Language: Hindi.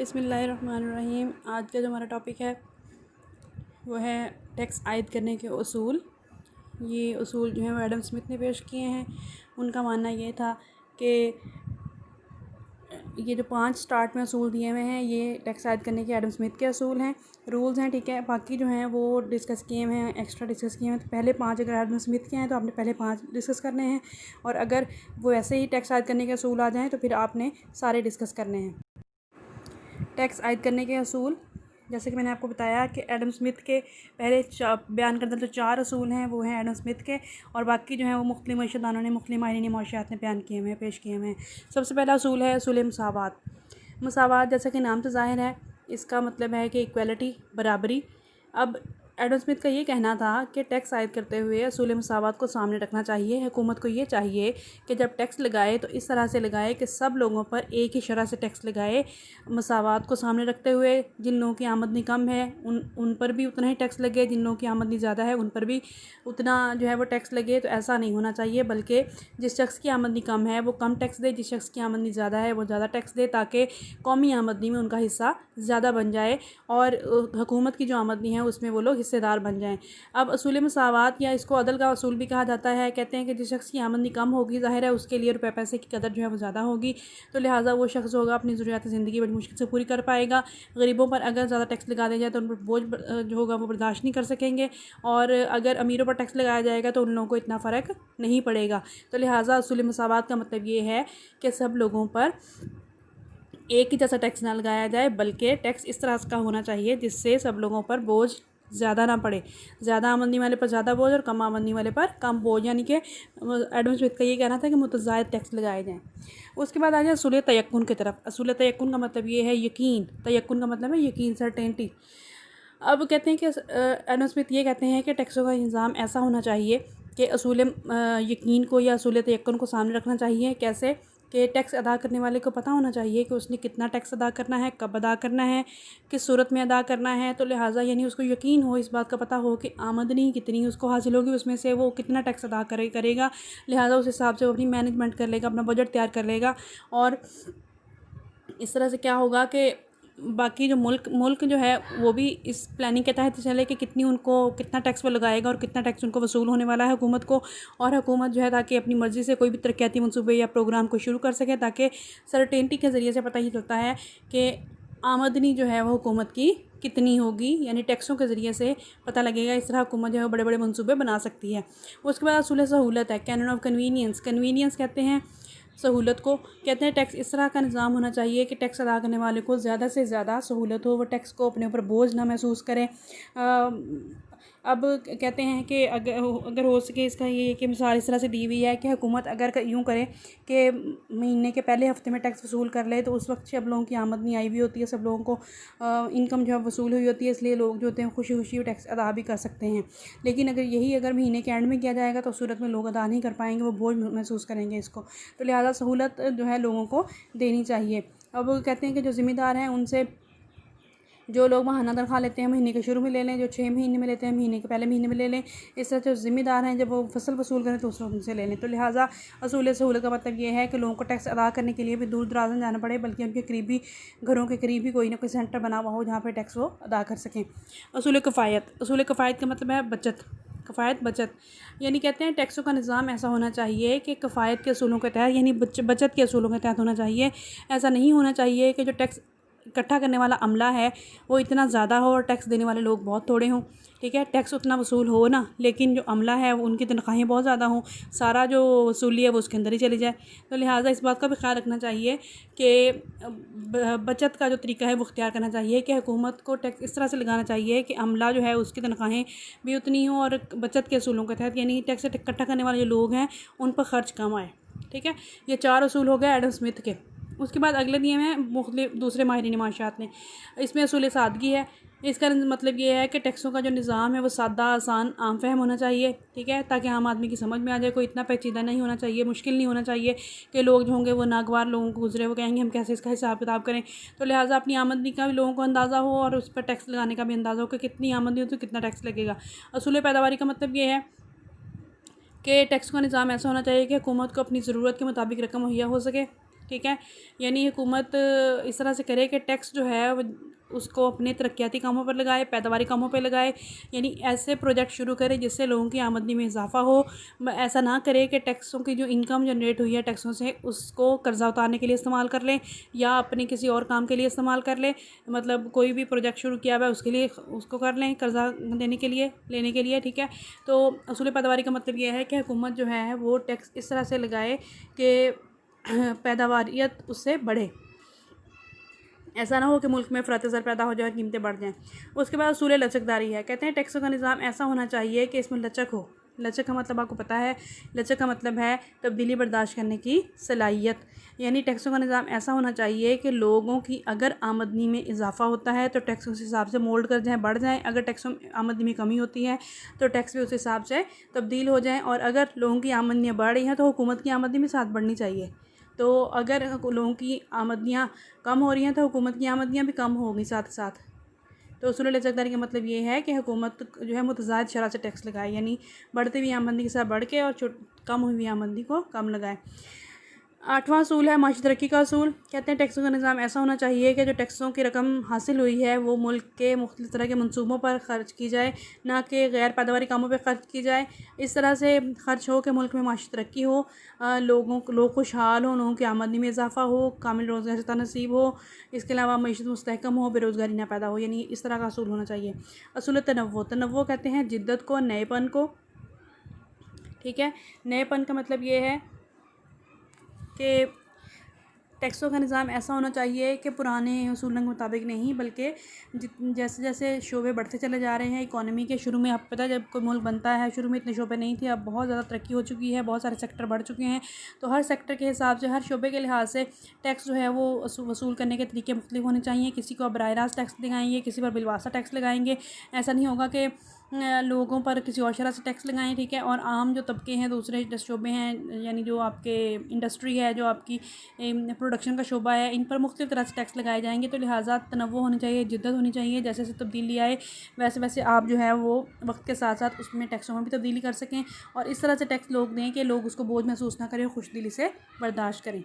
बिस्मिल्लाहिर्रहमानिर्रहीम। आज का जो हमारा टॉपिक है वो है टैक्स आयद करने के उसूल। ये उसूल जो है वो एडम स्मिथ ने पेश किए हैं। उनका मानना ये था कि ये जो 5 स्टार्ट में असूल दिए हुए हैं ये टैक्स आयद करने के एडम स्मिथ के असूल हैं, रूल्स हैं। ठीक है, बाकी जो हैं वो डिस्कस किए हुए हैं, एक्स्ट्रा डिस्कस किए हुए हैं। तो पहले 5 अगर एडम स्मिथ के हैं तो आपने पहले 5 डिस्कस करने हैं, और अगर वो ऐसे ही टैक्स आयद करने के असूल आ जाएँ तो फिर आपने सारे डिस्कस करने हैं। टैक्स आयद करने के असूल, जैसे कि मैंने आपको बताया कि एडम स्मिथ के पहले बयान करने जो 4 असूल हैं वो हैं एडम स्मिथ के, और बाकी जो हैं वो मुख्तलिफ मईशदानों ने, मुख्तलिफ माहिरीन मौशियात ने बयान किए हुए हैं, पेश किए हुए हैं। सबसे पहला असूल है असूल मसावात। मसावात जैसा कि नाम से ज़ाहिर है, इसका मतलब है कि इक्वलिटी, बराबरी। अब एडम स्मिथ का ये कहना था कि टैक्स आयद करते हुए असूल मसावात को सामने रखना चाहिए। हुकूमत को ये चाहिए कि जब टैक्स लगाए तो इस तरह से लगाए कि सब लोगों पर एक ही शरह से टैक्स लगाए, मसावात को सामने रखते हुए। जिन लोगों की आमदनी कम है उन पर भी उतना ही टैक्स लगे, जिन लोगों की आमदनी ज़्यादा है उन पर भी उतना जो है वो टैक्स लगे। तो ऐसा नहीं होना चाहिए, बल्कि जिस शख्स की आमदनी कम है वो कम टैक्स दे, जिस शख्स की आमदनी ज़्यादा है वो ज़्यादा टैक्स दे, ताकि कौमी आमदनी में उनका हिस्सा ज़्यादा बन जाए और हुकूमत की जो आमदनी है उसमें वो लोग हिस्सेदार बन जाएँ। अब असूल मसावात, या इसको अदल का असूल भी कहा जाता है, कहते हैं कि जिस शख्स की आमदनी कम होगी, ज़ाहिर है उसके लिए रुपये पैसे की कदर जो है वो ज़्यादा होगी, तो लिहाजा वो शख्स होगा अपनी ज़रूरियात ज़िंदगी बड़ी मुश्किल से पूरी कर पाएगा। गरीबों पर अगर ज़्यादा टैक्स लगा दिया जाए तो उन पर बोझ जो होगा वो बर्दाश्त नहीं कर सकेंगे, और अगर अमीरों पर टैक्स लगाया जाएगा तो उन लोगों को इतना फ़र्क नहीं पड़ेगा। तो लिहाजा असूल मसावात का मतलब ये है कि सब लोगों पर एक ही जैसा टैक्स ना लगाया जाए, बल्कि टैक्स इस तरह का होना चाहिए जिससे सब लोगों पर बोझ ज़्यादा ना पड़े। ज़्यादा आमदनी वाले पर ज़्यादा बोझ और कम आमदनी वाले पर कम बोझ, यानी कि एडम स्मिथ का ये कहना था कि मुतज़ायद टैक्स लगाए जाएँ। उसके बाद आ जाए असूल तयक्कुन की तरफ। असूल तयक्कुन का मतलब ये है यकीन। तयक्कुन का मतलब है यकीन, सर्टेनिटी। अब कहते हैं कि एडम स्मिथ ये कहते हैं कि टैक्सों का इंतज़ाम ऐसा होना चाहिए कि असूल यकीन को या असूल तयक्कुन को सामने रखना चाहिए। कैसे कि टैक्स अदा करने वाले को पता होना चाहिए कि उसने कितना टैक्स अदा करना है, कब अदा करना है, किस सूरत में अदा करना है। तो लिहाजा यानी उसको यकीन हो, इस बात का पता हो कि आमदनी कितनी उसको हासिल होगी, उसमें से वो कितना टैक्स अदा करेगा। लिहाजा उस हिसाब से वो अपनी मैनेजमेंट कर लेगा, अपना बजट तैयार कर लेगा, और इस तरह से क्या होगा कि बाकी जो मुल्क जो है वो भी इस प्लानिंग के तहत चले कि कितना टैक्स वो लगाएगा और कितना टैक्स उनको वसूल होने वाला है हुकूमत को। और हुकूमत जो है ताकि अपनी मर्ज़ी से कोई भी तरक्याती मंसूबे या प्रोग्राम को शुरू कर सके, ताकि सर्टेनिटी के ज़रिए से पता ही चलता है कि आमदनी जो है वो हुकूमत की कितनी होगी, यानी टैक्सों के ज़रिए से पता लगेगा। इस तरह हुकूमत जो है बड़े बड़े मंसूबे बना सकती है। उसके बाद असूल सहूलत है, कैनन ऑफ कन्वीनियंस। कन्वीनियंस कहते हैं सहूलत को, कहते हैं टैक्स इस तरह का निज़ाम होना चाहिए कि टैक्स अदा करने वाले को ज़्यादा से ज़्यादा सहूलत हो, वो टैक्स को अपने ऊपर बोझ ना महसूस करें। अब कहते हैं कि अगर हो सके, इसका ये कि मिसाल इस तरह से दी हुई है कि हुकूमत अगर यूँ करे कि महीने के पहले हफ्ते में टैक्स वसूल कर ले, तो उस वक्त सब लोगों की आमदनी आई हुई होती है, सब लोगों को इनकम जो है वसूल हुई होती है, इसलिए लोग जो होते हैं खुशी खुशी टैक्स अदा भी कर सकते हैं। लेकिन अगर महीने के एंड में किया जाएगा तो उस सूरत में लोग अदा नहीं कर पाएंगे, वो बोझ महसूस करेंगे इसको। तो लिहाजा सहूलत जो है लोगों को देनी चाहिए। अब कहते हैं कि जो ज़िम्मेदार हैं उनसे जो लोग महाना तनख्वाह लेते हैं महीने के शुरू में ले लें, जो 6 महीने में लेते हैं महीने के पहले महीने में ले लें। इस तरह जो ज़िम्मेदार हैं जब वो फसल वसूल करें तो उनसे ले लें। तो लिहाजा असूल सहूलत का मतलब ये है कि लोगों को टैक्स अदा करने के लिए भी दूर दराज में जाना पड़े, बल्कि उनके करीबी घरों के करीब ही कोई ना कोई सेंटर बना हुआ हो जहाँ पर टैक्स वो अदा कर सकें। असूल कफ़ायत। असूल कफ़ायत का मतलब है बचत। कफ़ायत बचत, यानी कहते हैं टैक्सों का निज़ाम ऐसा होना चाहिए कि कफ़ायत के असूलों के तहत, यानी बचत के असूलों के तहत होना चाहिए। ऐसा नहीं होना चाहिए कि जो टैक्स इकट्ठा करने वाला अमला है वो इतना ज़्यादा हो और टैक्स देने वाले लोग बहुत थोड़े हों। ठीक है, टैक्स उतना वसूल हो ना, लेकिन जो अमला है वो उनकी तनख्वाहें बहुत ज़्यादा हों, सारा जो वसूली है वो उसके अंदर ही चली जाए। तो लिहाजा इस बात का भी ख्याल रखना चाहिए कि बचत का जो तरीका है वो अख्तियार करना चाहिए कि हुकूमत को टैक्स इस तरह से लगाना चाहिए कि अमला जो है उसकी तनख्वाहें भी उतनी हों, और बचत के असूलों के तहत, यानी टैक्स इकट्ठा करने वाले जो लोग हैं उन पर ख़र्च कम आए। ठीक है, ये 4 असूल हो गए एडम स्मिथ के। उसके बाद अगले दिए हैं मुख्तलिफ दूसरे माहिरीन माशियात ने। इसमें असूल सादगी है। इसका मतलब ये है कि टैक्सों का जो निज़ाम है वो सादा, आसान, आम फहम होना चाहिए। ठीक है, ताकि आम आदमी की समझ में आ जाए। कोई इतना पेचीदा नहीं होना चाहिए, मुश्किल नहीं होना चाहिए कि लोग जो होंगे वो नागवार लोगों को गुजरे वो कहेंगे हम कैसे इसका हिसाब किताब करें। तो लिहाजा अपनी आमदनी का भी लोगों को अंदाज़ा हो और उस पर टैक्स लगाने का भी अंदाज़ा हो कि कितनी आमदनी हो तो कितना टैक्स लगेगा। असूल पैदावारी का मतलब ये है कि टैक्स का निज़ाम ऐसा होना चाहिए कि हुकूमत को अपनी ज़रूरत के मुताबिक रकम मुहैया हो सके। ठीक है। यानी हुकूमत इस तरह से करे कि टैक्स जो है वो उसको अपने तरक्याती कामों पर लगाए, पैदावारी कामों पर लगाए, यानी ऐसे प्रोजेक्ट शुरू करे जिससे लोगों की आमदनी में इजाफा हो। ऐसा ना करे कि टैक्सों की जो इनकम जनरेट हुई है टैक्सों से उसको कर्ज़ा उतारने के लिए इस्तेमाल कर लें या अपने किसी और काम के लिए इस्तेमाल कर लें। मतलब कोई भी प्रोजेक्ट शुरू किया हुआ है उसके लिए उसको कर लें कर्ज़ा देने के लिए, लेने के लिए, ठीक है। तो असूल पैदावारी का मतलब ये है कि हुकूमत जो है वो टैक्स इस तरह से लगाए कि पैदावारियत उससे बढ़े। ऐसा ना हो कि मुल्क में फ़रात ज़र पैदा हो जाए और कीमतें बढ़ जाएँ। उसके बाद असूल लचकदारी है। कहते हैं टैक्सों का निज़ाम ऐसा होना चाहिए कि इसमें लचक हो। लचक का मतलब आपको पता है, लचक का मतलब है तब्दीली बर्दाश्त करने की सलाहियत। यानी टैक्सों का निज़ाम ऐसा होना चाहिए कि लोगों की अगर आमदनी में इजाफा होता है तो टैक्स उस हिसाब से मोल्ड कर जाएँ, बढ़ जाएँ। अगर टैक्सों में आमदनी में कमी होती है तो टैक्स भी उस हिसाब से तब्दील हो जाएँ। और अगर लोगों की आमदनियाँ बढ़ रही हैं तो हुकूमत की आमदनी भी साथ बढ़नी चाहिए। तो अगर लोगों की आमदनियाँ कम हो रही हैं तो हुकूमत की आमदनियाँ भी कम होंगी साथ साथ। तो उसूल लचकदारी का मतलब ये है कि हुकूमत जो है मुतज़ायद शरह से टैक्स लगाए, यानी बढ़ती हुई आमदनी के साथ बढ़ के और कम हुई हुई आमदनी को कम लगाए। 8वां असूल है माशी तरक्की का असूल। कहते हैं टैक्सों का निज़ाम ऐसा होना चाहिए कि जो टैक्सों की रकम हासिल हुई है वो मुल्क के मुख्तलिफ़ तरह के मनसूबों पर ख़र्च की जाए, ना कि गैर पैदावारी कामों पर ख़र्च की जाए। इस तरह से ख़र्च हो कि मुल्क में माशी तरक्की हो, लोग खुशहाल हों, लोगों की आमदनी में इजाफ़ा हो, कामिल रोज़गार से नसीब हो। इसके अलावा मईशत मुस्तहकम हो, बेरोज़गारी ना पैदा हो। यानी इस तरह का असूल होना चाहिए। असूल तनव्वुर कहते हैं जिद्दत को, नएपन को, ठीक है। नएपन का मतलब ये है कि टैक्सों का निज़ाम ऐसा होना चाहिए कि पुराने असूलों के मुताबिक नहीं, बल्कि जैसे जैसे शोबे बढ़ते चले जा रहे हैं इकॉनमी के। शुरू में आपको पता है जब कोई मुल्क बनता है शुरू में इतने शोबे नहीं थे, अब बहुत ज़्यादा तरक्की हो चुकी है, बहुत सारे सेक्टर बढ़ चुके हैं। तो हर सेक्टर के हिसाब से, हर शोबे के लिहाज से टैक्स जो है वो वसूल करने के तरीके मुख्तलिफ होने चाहिए। किसी को अब बराह रास्त टैक्स लगाएंगे, किसी पर बिलवासा टैक्स लगाएंगे। ऐसा नहीं होगा कि लोगों पर किसी और शरह से टैक्स लगाएं, ठीक है। और आम जो तबके हैं, दूसरे शोबे हैं, यानी जो आपके इंडस्ट्री है, जो आपकी प्रोडक्शन का शोबा है, इन पर मुख्तलिफ तरह से टैक्स लगाए जाएंगे। तो लिहाजा तनव्वुर होनी चाहिए, जिद्दत होनी चाहिए। जैसे जैसे तब्दीली आए वैसे वैसे आप जो है वो वक्त के साथ साथ उसमें टैक्सों में भी तब्दीली कर सकें और इस तरह से टैक्स लोग दें कि लोग उसको बोझ महसूस ना करें और खुश दिली से बर्दाश्त करें।